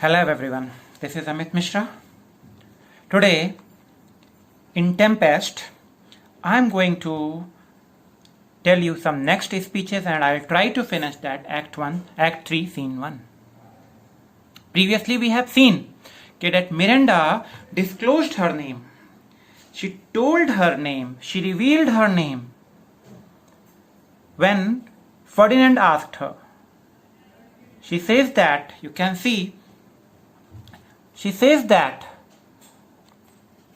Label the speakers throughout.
Speaker 1: Hello everyone, this is Amit Mishra. Today in Tempest, I'm going to tell you some next speeches and I'll try to finish that Act 1, Act 3, Scene 1. Previously we have seen that Miranda disclosed her name. She told her name, she revealed her name when Ferdinand asked her. She says that, you can see, she says that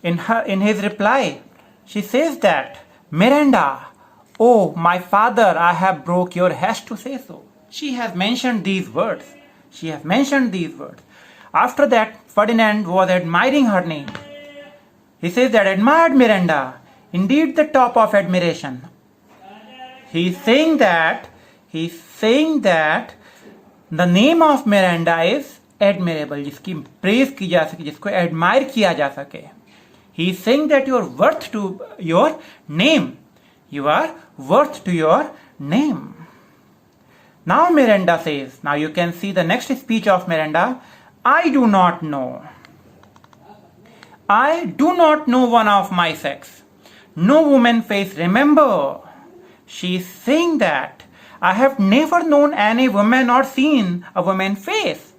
Speaker 1: in his reply, she says that, Miranda, oh my father, I have broke your hash to say so. She has mentioned these words. She has mentioned these words. After that, Ferdinand was admiring her name. He says that, admired Miranda, indeed the top of admiration. He's saying that the name of Miranda is admirable, जिसकी praise की जा सके, जिसको admire किया जा सके. He is saying that you are worth to your name. You are worth to your name. Now Miranda says, now you can see the next speech of Miranda, I do not know. I do not know one of my sex. No woman face remember. She is saying that I have never known any woman or seen a woman face.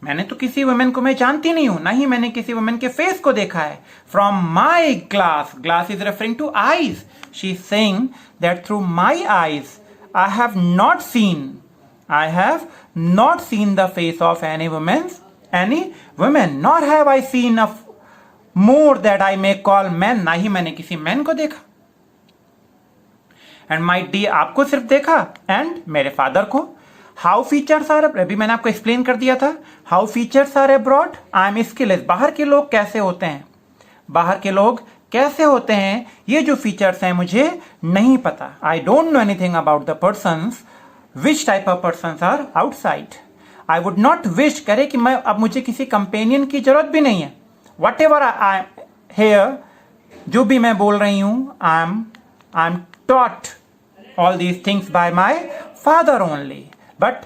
Speaker 1: मैंने तो किसी women को मैं जानती नहीं हूं, ना ही मैंने किसी वुमेन के फेस को देखा है. From my glass is referring two eyes. She is saying that through my eyes I have not seen the face of any women nor have I seen a more that I may call man. ना ही मैंने किसी man को देखा. And my D, आपको सिर्फ देखा, and मेरे father को. हाउ फीचर्स आर, अभी मैंने आपको एक्सप्लेन कर दिया था. How features are abroad, I am skilless. बाहर के लोग कैसे होते हैं, बाहर के लोग कैसे होते हैं, ये जो फीचर्स हैं मुझे नहीं पता. I don't know anything about the persons, which type of persons are outside. I would not wish करे कि मैं अब मुझे किसी कंपेनियन की जरूरत भी नहीं है. What ever I am here, जो भी मैं बोल रही हूं, I am taught all these things by my father only. But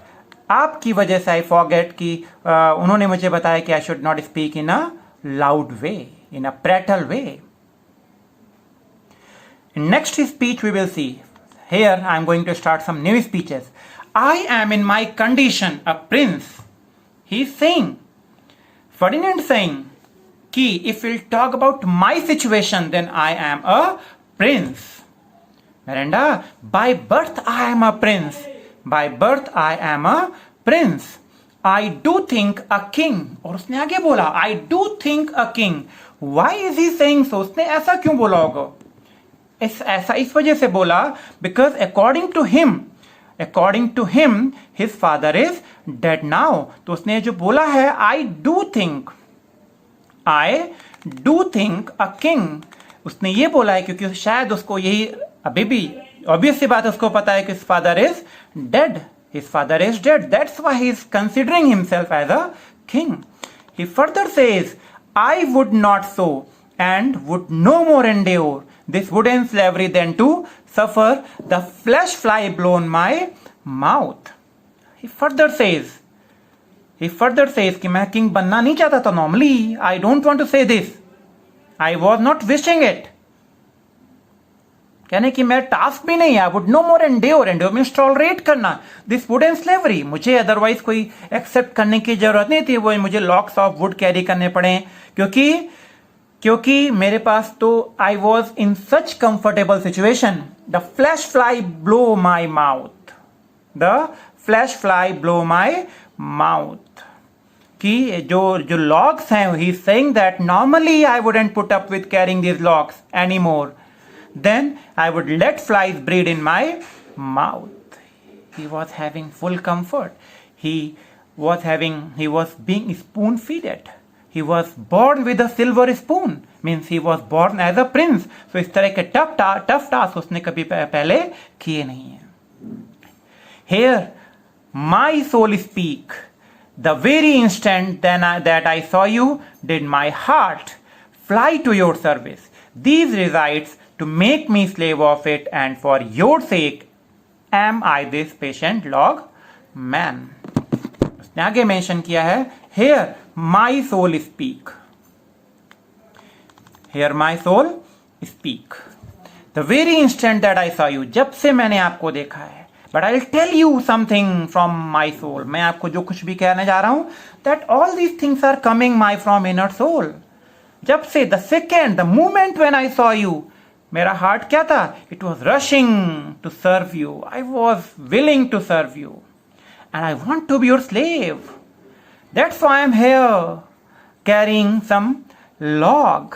Speaker 1: आपकी वजह से आई फॉरगेट कि उन्होंने मुझे बताया कि I should not speak in a loud way, in a prattle way. Next speech we will see. Here I am going to start some new speeches. I am in my condition a prince. He is saying, Ferdinand saying कि if will talk about my situation then I am a prince. Miranda, by birth I am a prince. By birth I am a prince. I do think a king. और उसने आगे बोला, I do think a king. Why is he saying so? उसने ऐसा क्यों बोला होगा? ऐसा इस वजह से बोला, because according to him, his father is dead now. तो उसने जो बोला है, I do think a king. उसने ये बोला है क्योंकि शायद उसको यही, अभी भी obvious सी बात, उसको पता है कि his father is dead. His father is dead. That's why he is considering himself as a king. He further says, I would not so and would no more endure this wooden slavery than to suffer the flesh fly blown my mouth. He further says कि मैं king बनना नहीं चाहता था. Normally, I don't want to say this. I was not wishing it. कहने कि मैं task भी नहीं है. Would know more endure means tolerate करना दिस वुड एंड स्लेवरी. मुझे अदरवाइज कोई एक्सेप्ट करने की जरूरत नहीं थी. वो मुझे लॉक्स ऑफ वुड कैरी करने पड़े क्योंकि मेरे पास तो I was in such comfortable situation. The flash fly blow my mouth. The flash fly blow my mouth. कि जो लॉक्स हैं, ही is saying that normally I wouldn't put up with carrying this locks any more. Then I would let flies breed in my mouth. He was having full comfort. He was being spoon feeded. He was born with a silver spoon. Means he was born as a prince. So इस तरह के tough task उसने कभी पहले किए नहीं हैं. Here, my soul speak. The very instant that I saw you, did my heart fly to your service. These resides to make me slave of it, and for your sake am I this patient log man. आगे mention किया है here my soul speak, here my soul speak the very instant that I saw you, जब से मैंने आपको देखा है, but I will tell you something from my soul, मैं आपको जो कुछ भी कहने जा रहा हूं, that all these things are coming my from inner soul. जब से the second, the moment when I saw you, मेरा हार्ट क्या था, it was rushing to serve you, I was willing to serve you and I want to be your slave, that's why I am here carrying some log,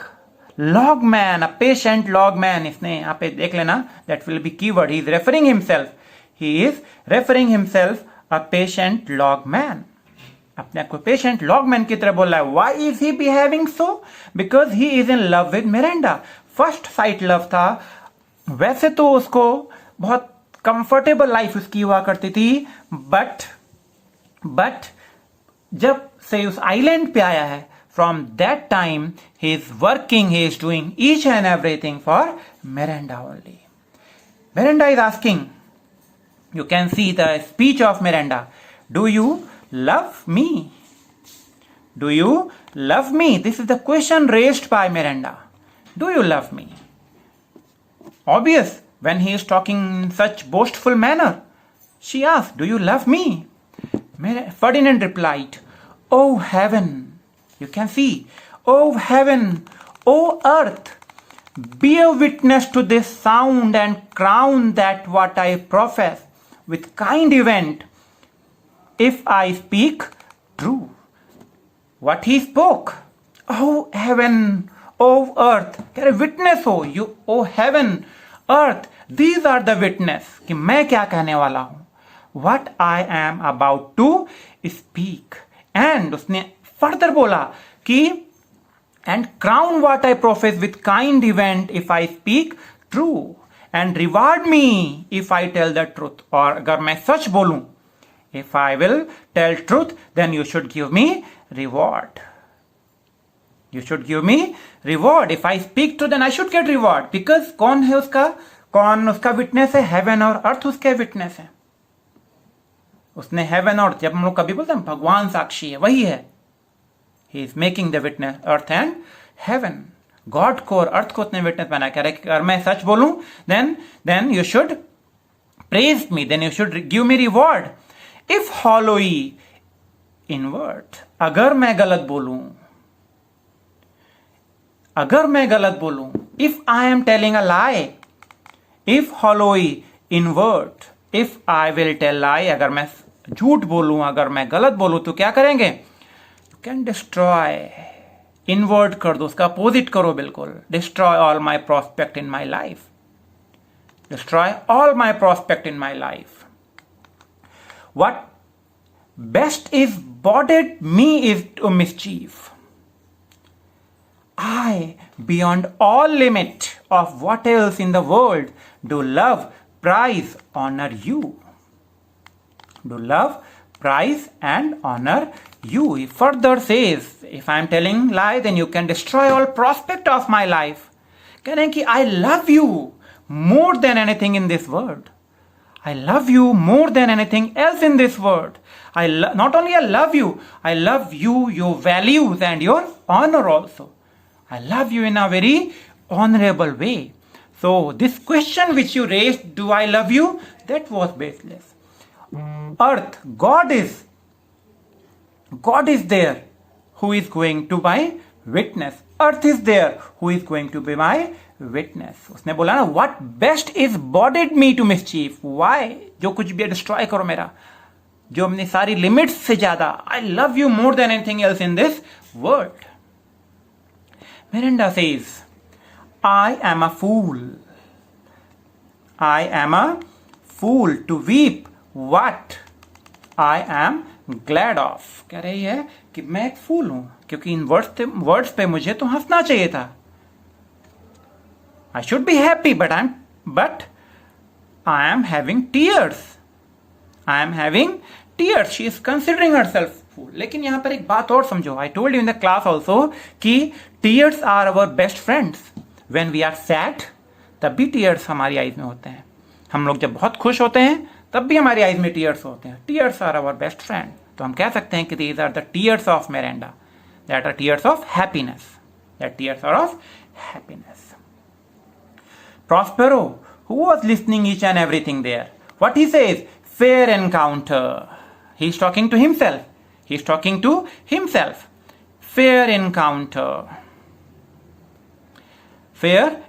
Speaker 1: log man, a patient log man, इसने यहाँ पे देख लेना, that will be keyword, he is referring himself, he is referring himself a patient log man, अपने को patient log man की तरह बोल रहा है। Why is he behaving so, because he is in love with Miranda, first sight love था, वैसे तो उसको बहुत कंफर्टेबल लाइफ उसकी हुआ करती थी, बट जब से उस आइलैंड पे आया है, from that time he is working, he is doing each and everything for Miranda only. Miranda is asking, you can see the speech of Miranda, do you love me, do you love me, this is the question raised by Miranda, do you love me? Obvious, when he is talking in such boastful manner, she asked, do you love me? Ferdinand replied, oh heaven, you can see, oh heaven, oh earth, be a witness to this sound and crown that what I profess with kind event, if I speak true. What he spoke, oh heaven, oh earth, क्या witness हो you, oh heaven, earth, these are the witness कि मैं क्या कहने वाला हूं, what I am about to speak, and उसने further बोला कि and crown what I profess with kind event if I speak true and reward me if I tell the truth, और अगर मैं सच बोलूं, if I will tell truth then you should give me reward, you should give me reward, if I speak true then I should get reward, because कौन उसका witness है, haven और अर्थ उसके विटनेस है, उसने हेवन और, जब हम लोग कभी बोलते हैं भगवान साक्षी है, वही है, he is making the witness earth and heaven, God को और अर्थ को उसने विटनेस बना, कह रहे कि अगर मैं सच बोलूं then you should praise me, then you should give me reward, if hollowy in word, अगर मैं गलत बोलूं, if I am telling a lie, if hollowy in word, if I will tell lie, अगर मैं झूठ बोलूं, अगर मैं गलत बोलूं, तो क्या करेंगे, कैन डिस्ट्रॉय, इनवर्ट कर दो, उसका अपोजिट करो बिल्कुल, destroy all my prospect in my life, destroy all my prospect in my life, what best is boded me is to mischief, I beyond all limit of what else in the world do love prize honour you, do love prize and honor you. He further says, if I am telling lie, then you can destroy all prospect of my life. कह रहे हैं कि I love you more than anything in this world. I love you more than anything else in this world. Not only I love you, your values and your honor also. I love you in a very honorable way. So this question which you raised, do I love you? That was baseless. Earth, God is there who is going to my witness, earth is there who is going to be my witness. उसने बोला ना, what best is bodied me to mischief, why, जो कुछ भी destroy करो मेरा, जो अपनी सारी लिमिट्स से ज्यादा, I love you more than anything else in this world. Miranda says, I am a fool to weep what I am glad of. कह रही है कि मैं एक फूल हूं, क्योंकि इन वर्ड्स पे मुझे तो हंसना चाहिए था. I should be happy, but I am having tears. I am having tears. She is considering herself fool. लेकिन यहां पर एक बात और समझो. I told you in the class also कि tears are our best friends. When we are sad, तब भी tears हमारी आईज में होते हैं. हम लोग जब बहुत खुश होते हैं तब भी हमारी आईज में टीयर्स होते हैं. Tears are our best friend. तो हम कह सकते हैं कि these are the tears of Miranda, that are tears of happiness, that tears are of happiness. Prospero, who was listening each and everything there, what he says, fair encounter. He's talking to himself. He's talking to himself. Fair encounter. Fair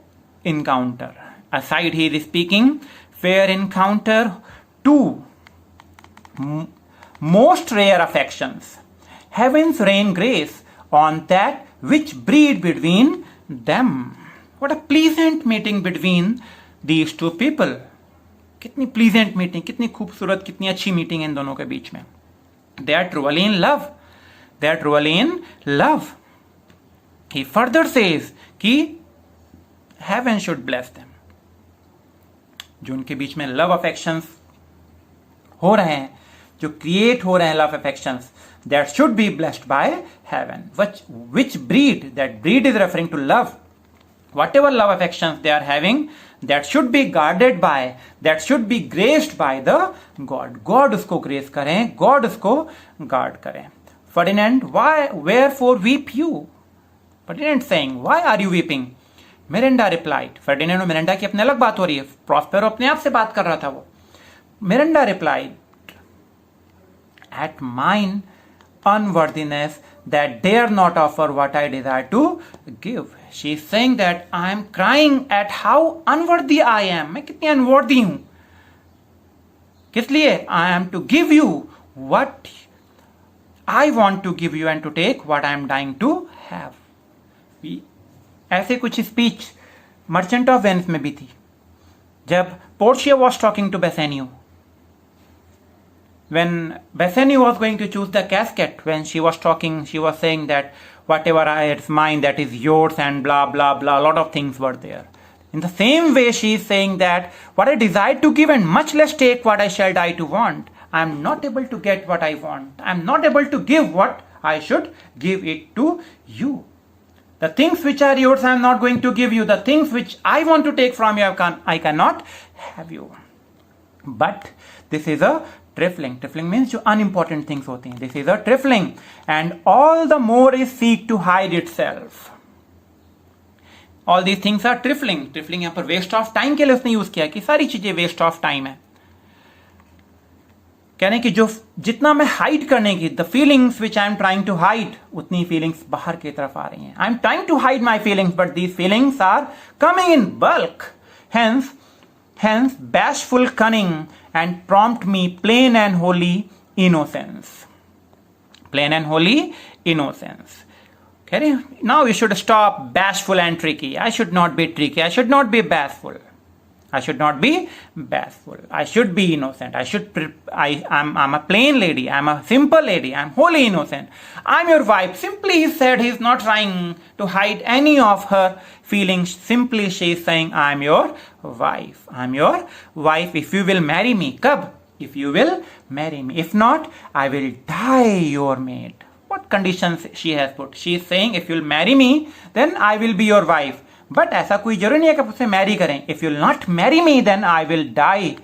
Speaker 1: encounter. Aside he is speaking, fair encounter, two most rare affections. Heavens rain grace on that which breed between them. What a pleasant meeting between these two people. कितनी pleasant meeting, कितनी खूबसूरत, कितनी अच्छी meeting इन दोनों के बीच में. They are truly in love. They are truly in love. He further says कि heaven should bless them. जो उनके बीच में love affections हो रहे हैं, जो create हो रहे हैं love affections, that should be blessed by heaven. Which breed? That breed is referring to love. Whatever love affections they are having, that should be guarded by, that should be graced by the God. God उसको grace करें, God उसको guard करें. Ferdinand, wherefore weep you? Ferdinand saying, why are you weeping? Miranda replied. Ferdinand और Miranda की अपने अलग बात हो रही है. Prospero अपने आप से बात कर रहा था वो. Miranda replied, at mine unworthiness that dare not offer what I desire to give. She is saying that I am crying at how unworthy I am. मैं कितनी unworthy हूं. किस लिए? I am to give you what I want to give you and to take what I am dying to have. ऐसे कुछ speech merchant of Venice में भी थी, जब Portia was talking to Bassanio. When Bassanio was going to choose the casket, when she was talking, she was saying that whatever is mine, that is yours, and blah, blah, blah. A lot of things were there. In the same way, she is saying that what I desire to give and much less take what I shall die to want. I am not able to get what I want. I am not able to give what I should give it to you. The things which are yours, I am not going to give you. The things which I want to take from you, I cannot have you. But this is a trifling. Trifling means जो unimportant things होती हैं. This is a trifling, and all the more is seek to hide itself. All these things are trifling. Trifling यहाँ पर waste of time के लिए उसने use किया कि सारी चीजें waste of time है. कहने की जो जितना मैं हाइड करने की, the feelings which I am trying to hide, उतनी feelings बाहर की तरफ आ रही हैं. I am trying to hide my feelings, but these feelings are coming in bulk. Hence bashful cunning and prompt me plain and holy innocence. Plain and holy innocence. Okay? Now you should stop bashful and tricky. I should not be tricky. I should not be bashful. I should not be bashful. I should be innocent. I'm a plain lady. I'm a simple lady. I'm wholly innocent. I'm your wife. Simply he said, he's not trying to hide any of her feelings. Simply she is saying, I'm your wife. I'm your wife if you will marry me. Kab? If you will marry me. If not, I will die your maid. What conditions she has put? She is saying, if you'll marry me, then I will be your wife. But ऐसा कोई जरूरी नहीं है कि आप उसे marry करें. If you will not marry me then I will die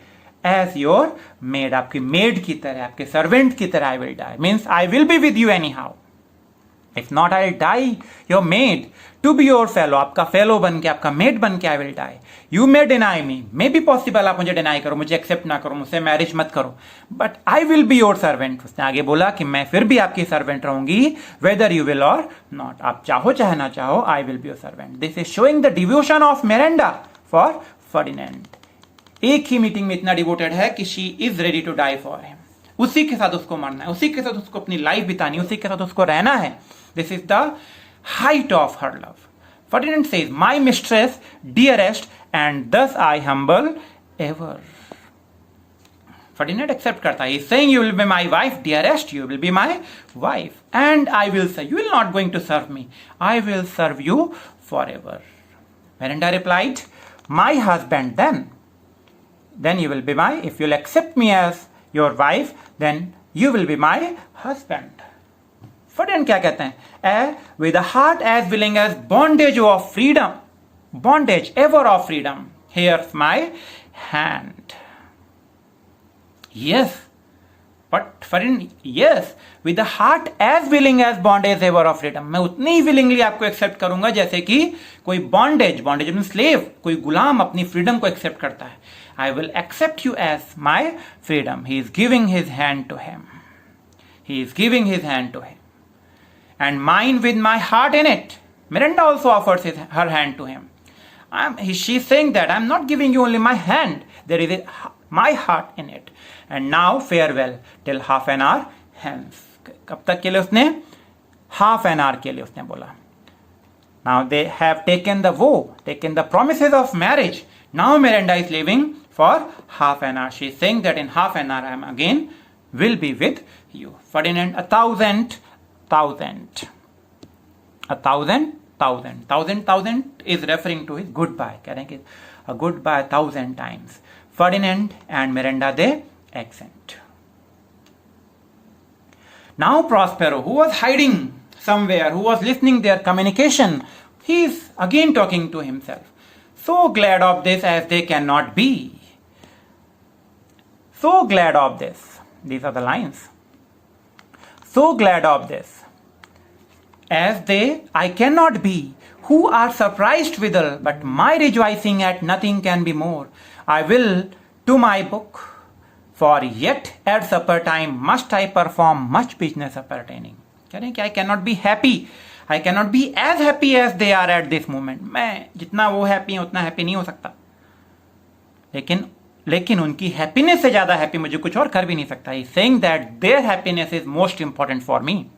Speaker 1: as your maid. आपकी मेड की तरह, आपके सर्वेंट की तरह I will die. Means I will be with you anyhow. If not I will die your maid to be your fellow. आपका fellow बन के, आपका मेड बन के I will die. You may deny me. May be possible आप मुझे deny करो, मुझे एक्सेप्ट ना करो, मुझसे मैरिज मत करो, but I will be your servant. उसने आगे बोला कि मैं फिर भी आपकी सर्वेंट रहूंगी, वेदर यू विल और नॉट. आप चाहो चाहे ना चाहो, I will be your servant. This is showing the devotion of Miranda for Ferdinand. एक ही मीटिंग में इतना डिवोटेड है कि she is ready to die for him. उसी के साथ उसको मरना है, उसी के साथ उसको अपनी लाइफ बितानी, उसी के साथ उसको रहना है. This is the height of her love. Ferdinand says, my mistress, dearest, and thus I humble ever. Ferdinand accept करता है. He is saying, you will be my wife, dearest, you will be my wife, and I will say, you will not going to serve me, I will serve you forever. Miranda replied, my husband, then you will be my, if you will accept me as your wife, then you will be my husband. Ferdinand क्या कहते हैं? With a heart as willing as bondage of freedom, bondage ever of freedom, here's my hand. Yes, But for in yes, with the heart as willing as bondage ever of freedom. मैं उतनी ही willingly आपको accept करूंगा जैसे कि कोई bondage mean slave, कोई गुलाम अपनी freedom को एक्सेप्ट करता है. I will accept you as my freedom. He is giving his hand to him. He is giving his hand to him. And mine with my heart in it. Miranda also offers her hand to him. She's saying that I'm not giving you only my hand. There is my heart in it. And now farewell till half an hour hence. कब तक के लिए उसने? Half an hour के लिए उसने बोला. Now they have taken the vow, taken the promises of marriage. Now Miranda is leaving for half an hour. She is saying that in half an hour I am again will be with you. Ferdinand, 1,000 is referring to his goodbye. कह रहे हैं कि a goodbye 1,000 times. Ferdinand and Miranda, they accent. Now Prospero, who was hiding somewhere, who was listening their communication, he is again talking to himself. So glad of this as they cannot be. So glad of this. These are the lines. So glad of this as they I cannot be, who are surprised withal, but my rejoicing at nothing can be more. I will to my book, for yet at supper time must I perform much business appertaining. कह रहे हैं कि I cannot be happy. I cannot be as happy as they are at this moment. मैं जितना वो happy है उतना happy नहीं हो सकता. लेकिन उनकी हैप्पीनेस से ज्यादा हैप्पी मुझे कुछ और कर भी नहीं सकता. He is saying that their happiness is most important for me.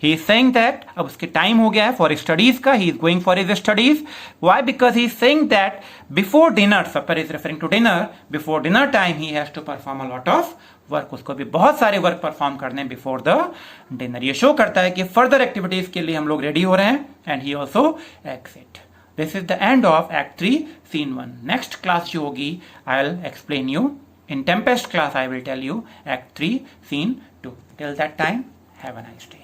Speaker 1: He is saying that अब उसके टाइम हो गया है फॉर स्टडीज का. He is going for his studies. Why? Because he is saying that before dinner, supper is referring to dinner, before dinner time he has to perform a lot of work. उसको भी बहुत सारे work perform करने before the dinner. ये show करता है कि further activities के लिए हम लोग रेडी हो रहे हैं. And he also exit. This is the end of act 3 scene 1. Next class जो होगी I will explain you in Tempest class. I will tell you Act 3 Scene 2. Till that time, have a nice day.